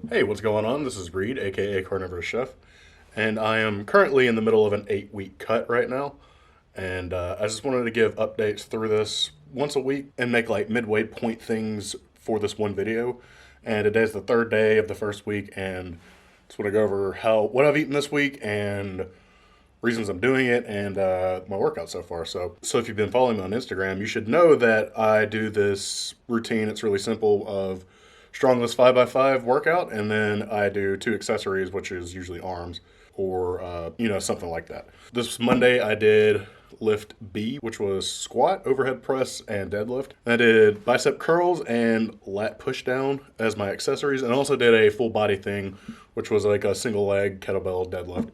Hey, what's going on? This is Reed, aka Carnivore Chef, and I am currently in the middle of an 8 week cut right now. And I just wanted to give updates through this once a week and make like midway point things for this one video. And today's the third day of the first week, and just want to go over what I've eaten this week and reasons I'm doing it and my workout so far. So if you've been following me on Instagram, you should know that I do this routine. It's really simple of strongless 5x5 workout, and then I do two accessories, which is usually arms or something like that. This Monday I did lift B, which was squat, overhead press, and deadlift. I did bicep curls and lat push down as my accessories, and also did a full body thing, which was like a single leg kettlebell deadlift.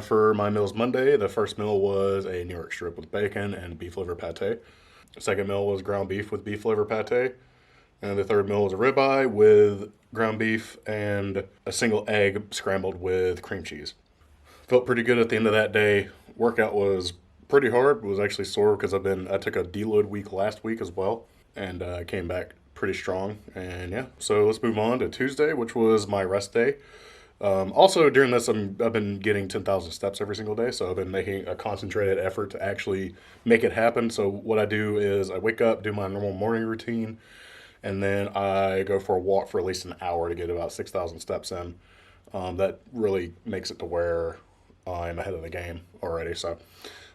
For my meals Monday, the first meal was a New York strip with bacon and beef liver pate. The second meal was ground beef with beef liver pate. And the third meal was a ribeye with ground beef and a single egg scrambled with cream cheese. Felt pretty good at the end of that day. Workout was pretty hard. Was actually sore because I took a deload week last week as well, and came back pretty strong. And yeah, so let's move on to Tuesday, which was my rest day. Also, during this, I've been getting 10,000 steps every single day, so I've been making a concentrated effort to actually make it happen. So what I do is I wake up, do my normal morning routine, and then I go for a walk for at least an hour to get about 6,000 steps in. That really makes it to where I'm ahead of the game already. So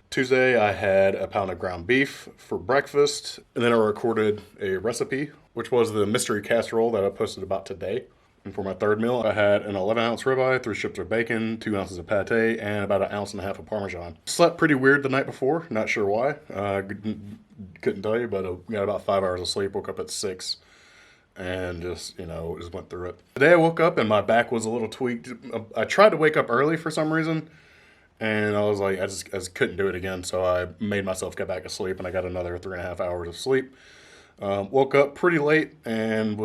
Tuesday, I had a pound of ground beef for breakfast, and then I recorded a recipe, which was the mystery casserole that I posted about today. And for my third meal, I had an 11-ounce ribeye, 3 strips of bacon, 2 ounces of pate, and about an ounce and a half of Parmesan. Slept pretty weird the night before, not sure why. Couldn't tell you, but I got about 5 hours of sleep, woke up at 6, and just went through it. Today I woke up and my back was a little tweaked. I tried to wake up early for some reason, and I was like, I just couldn't do it again, so I made myself get back to sleep, and I got another 3.5 hours of sleep. Woke up pretty late and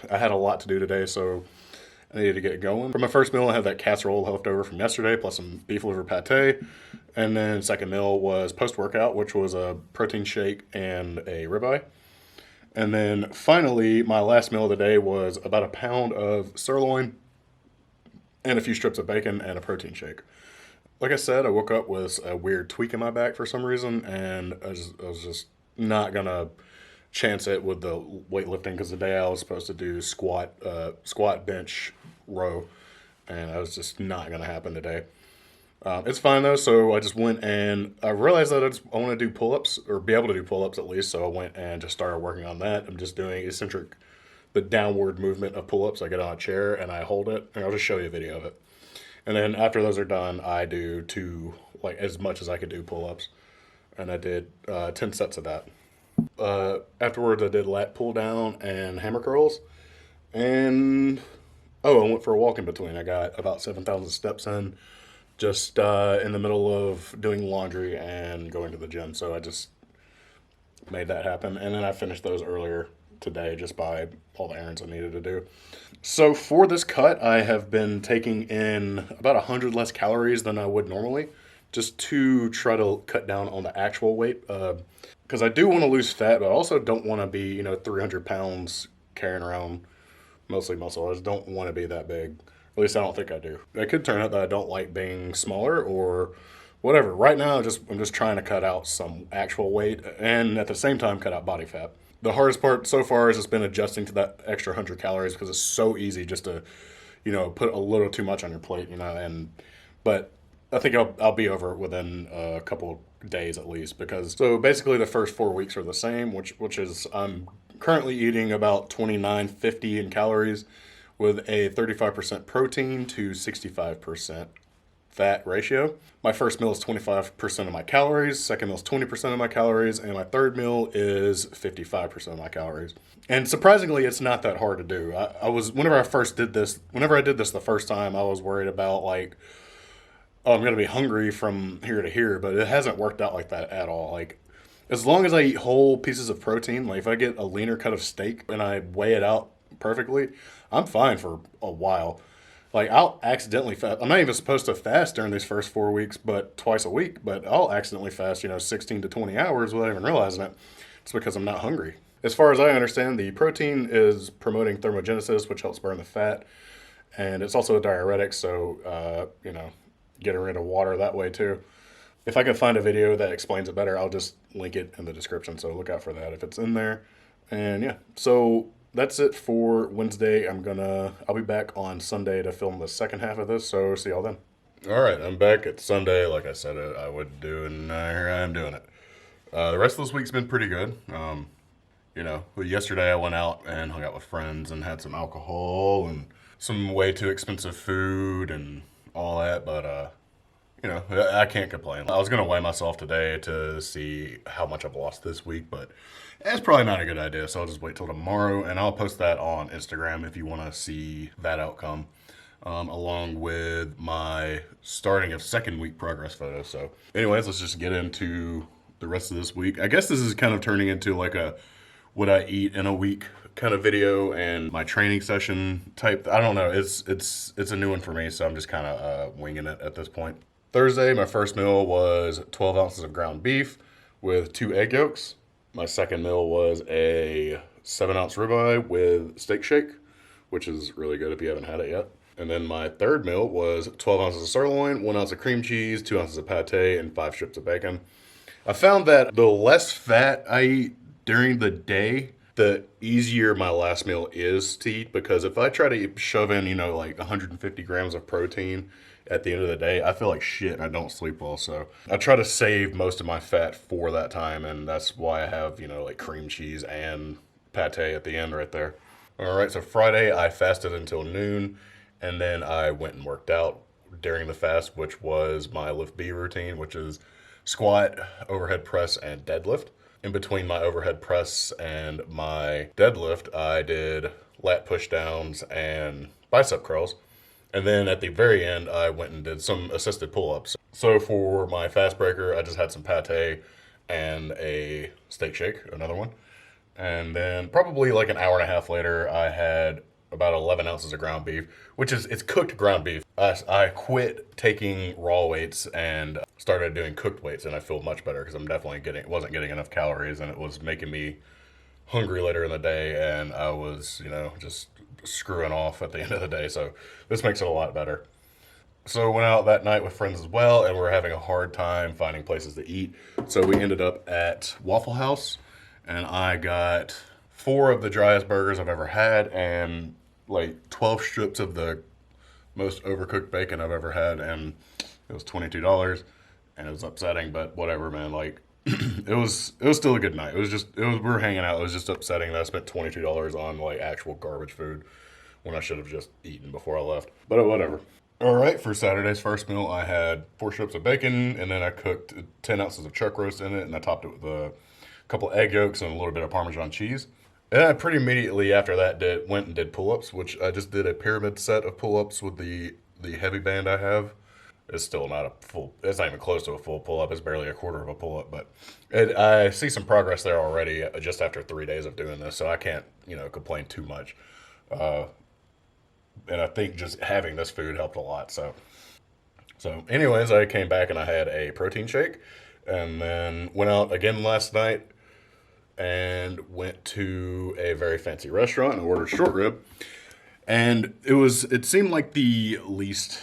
I had a lot to do today, so I needed to get going. For my first meal, I had that casserole left over from yesterday, plus some beef liver pate. And then second meal was post-workout, which was a protein shake and a ribeye. And then finally, my last meal of the day was about a pound of sirloin and a few strips of bacon and a protein shake. Like I said, I woke up with a weird tweak in my back for some reason, and I was just not gonna chance it with the weightlifting because the day I was supposed to do squat, bench, row, and that was just not gonna happen today. It's fine though, so I just went and I realized that I want to do pull-ups or be able to do pull-ups at least. So I went and just started working on that. I'm just doing the downward movement of pull-ups. I get on a chair and I hold it, and I'll just show you a video of it. And then after those are done, I do like as much as I could do pull-ups, and I did 10 sets of that. Afterwards, I did lat pull down and hammer curls, and I went for a walk in between. I got about 7,000 steps in, just in the middle of doing laundry and going to the gym. So I just made that happen, and then I finished those earlier today just by all the errands I needed to do. So for this cut, I have been taking in about 100 less calories than I would normally, just to try to cut down on the actual weight. Because I do want to lose fat, but I also don't want to be 300 pounds carrying around mostly muscle. I just don't want to be that big. At least I don't think I do. It could turn out that I don't like being smaller or whatever. Right now, I'm just trying to cut out some actual weight and at the same time cut out body fat. The hardest part so far has just been adjusting to that extra 100 calories because it's so easy just to, put a little too much on your plate, but I think I'll be over it within a couple days at least, because so basically the first 4 weeks are the same, which is I'm currently eating about 2950 in calories with a 35% protein to 65% fat ratio. My first meal is 25% of my calories, second meal is 20% of my calories, and my third meal is 55% of my calories. And surprisingly, it's not that hard to do. Whenever I did this the first time, I was worried about like, oh, I'm going to be hungry from here to here, but it hasn't worked out like that at all. Like, as long as I eat whole pieces of protein, like if I get a leaner cut of steak and I weigh it out perfectly, I'm fine for a while. Like I'll accidentally fast. I'm not even supposed to fast during these first 4 weeks, but twice a week. But I'll accidentally fast, 16 to 20 hours without even realizing it. It's because I'm not hungry. As far as I understand, the protein is promoting thermogenesis, which helps burn the fat, and it's also a diuretic, so getting rid of water that way too. If I can find a video that explains it better, I'll just link it in the description. So look out for that if it's in there. And yeah, so that's it for Wednesday. I'll be back on Sunday to film the second half of this. So see y'all then. All right, I'm back at Sunday. Like I said, I would do, and here I am doing it. The rest of this week's been pretty good. Yesterday I went out and hung out with friends and had some alcohol and some way too expensive food and all that, but I can't complain. I was gonna weigh myself today to see how much I've lost this week, but it's probably not a good idea. So I'll just wait till tomorrow, and I'll post that on Instagram if you want to see that outcome, along with my starting of second week progress photos. So, anyways, let's just get into the rest of this week. I guess this is kind of turning into like a what I eat in a week kind of video and my training session type. I don't know. It's a new one for me, so I'm just kind of winging it at this point. Thursday, my first meal was 12 ounces of ground beef with 2 egg yolks. My second meal was a 7-ounce ribeye with steak shake, which is really good if you haven't had it yet. And then my third meal was 12 ounces of sirloin, 1 ounce of cream cheese, 2 ounces of pate, and 5 strips of bacon. I found that the less fat I eat during the day, the easier my last meal is to eat, because if I try to shove in, like 150 grams of protein at the end of the day, I feel like shit and I don't sleep well. So I try to save most of my fat for that time, and that's why I have, like cream cheese and pate at the end right there. All right, so Friday I fasted until noon, and then I went and worked out during the fast, which was my lift B routine, which is squat, overhead press, and deadlift. In between my overhead press and my deadlift, I did lat push downs and bicep curls. And then at the very end, I went and did some assisted pull-ups. So for my fast breaker, I just had some pate and a steak shake, another one. And then probably like an hour and a half later, I had about 11 ounces of ground beef, it's cooked ground beef. I quit taking raw weights and started doing cooked weights, and I feel much better because I'm definitely wasn't getting enough calories, and it was making me hungry later in the day, and I was, just screwing off at the end of the day. So this makes it a lot better. So went out that night with friends as well, and we were having a hard time finding places to eat. So we ended up at Waffle House, and I got 4 of the driest burgers I've ever had, and like 12 strips of the most overcooked bacon I've ever had, and it was $22, and it was upsetting, but whatever, man. Like it was still a good night. We were hanging out. It was just upsetting that I spent $22 on like actual garbage food when I should have just eaten before I left. But whatever. All right, for Saturday's first meal, I had 4 strips of bacon, and then I cooked 10 ounces of chuck roast in it, and I topped it with a couple egg yolks and a little bit of Parmesan cheese. And I pretty immediately after that went and did pull-ups, which I just did a pyramid set of pull-ups with the heavy band I have. It's still not it's not even close to a full pull-up. It's barely a quarter of a pull-up, but I see some progress there already just after 3 days of doing this, so I can't, complain too much. And I think just having this food helped a lot. So anyways, I came back and I had a protein shake, and then went out again last night and went to a very fancy restaurant and ordered short rib. And it seemed like the least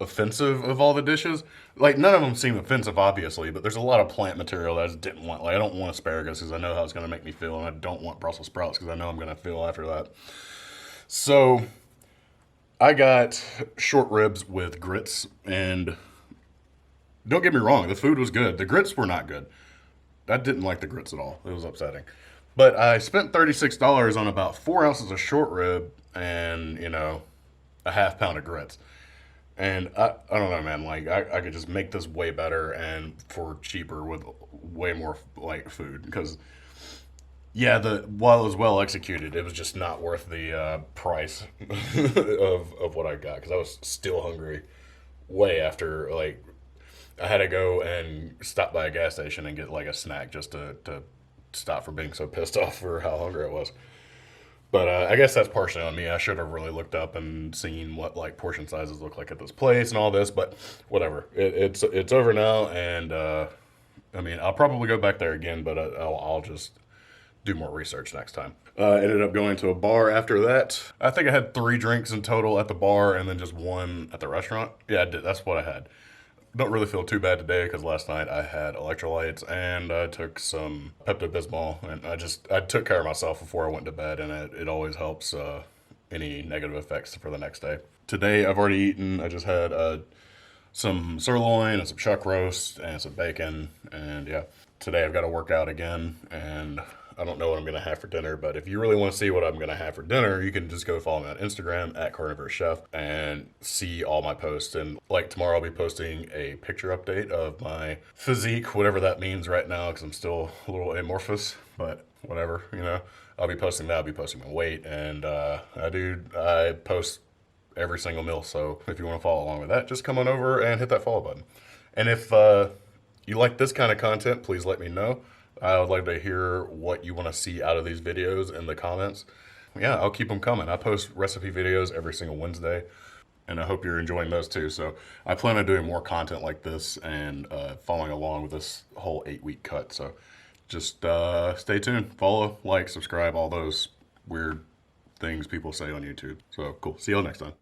offensive of all the dishes. Like, none of them seem offensive, obviously, but there's a lot of plant material that I just didn't want. Like, I don't want asparagus because I know how it's going to make me feel, and I don't want Brussels sprouts because I know I'm going to feel after that. So I got short ribs with grits, and don't get me wrong, the food was good. The grits were not good. I didn't like the grits at all. It was upsetting. But I spent $36 on about 4 ounces of short rib and, a half pound of grits. And I don't know, man, like I could just make this way better and for cheaper with way more like food. Because, yeah, while it was well executed, it was just not worth the price of what I got. Because I was still hungry way after, like, I had to go and stop by a gas station and get like a snack just to stop from being so pissed off for how hungry I was. But I guess that's partially on me. I should have really looked up and seen what like portion sizes look like at this place and all this. But whatever, it's over now, and I mean I'll probably go back there again, but I'll just do more research next time. Ended up going to a bar after that. I think I had 3 drinks in total at the bar and then just 1 at the restaurant. Yeah, I did. That's what I had. Don't really feel too bad today because last night I had electrolytes and I took some Pepto-Bismol, and I took care of myself before I went to bed, and it always helps any negative effects for the next day. Today I've already eaten. I just had some sirloin and some chuck roast and some bacon, and yeah, today I've got to work out again, and I don't know what I'm going to have for dinner, but if you really want to see what I'm going to have for dinner, you can just go follow me on Instagram at Carnivore Chef and see all my posts. And like tomorrow, I'll be posting a picture update of my physique, whatever that means right now, because I'm still a little amorphous, but whatever, you know. I'll be posting that. I'll be posting my weight, and I post every single meal. So if you want to follow along with that, just come on over and hit that follow button. And if you like this kind of content, please let me know. I would like to hear what you want to see out of these videos in the comments. Yeah, I'll keep them coming. I post recipe videos every single Wednesday, and I hope you're enjoying those too. So I plan on doing more content like this and following along with this whole 8-week cut. So just stay tuned. Follow, like, subscribe, all those weird things people say on YouTube. So cool. See y'all next time.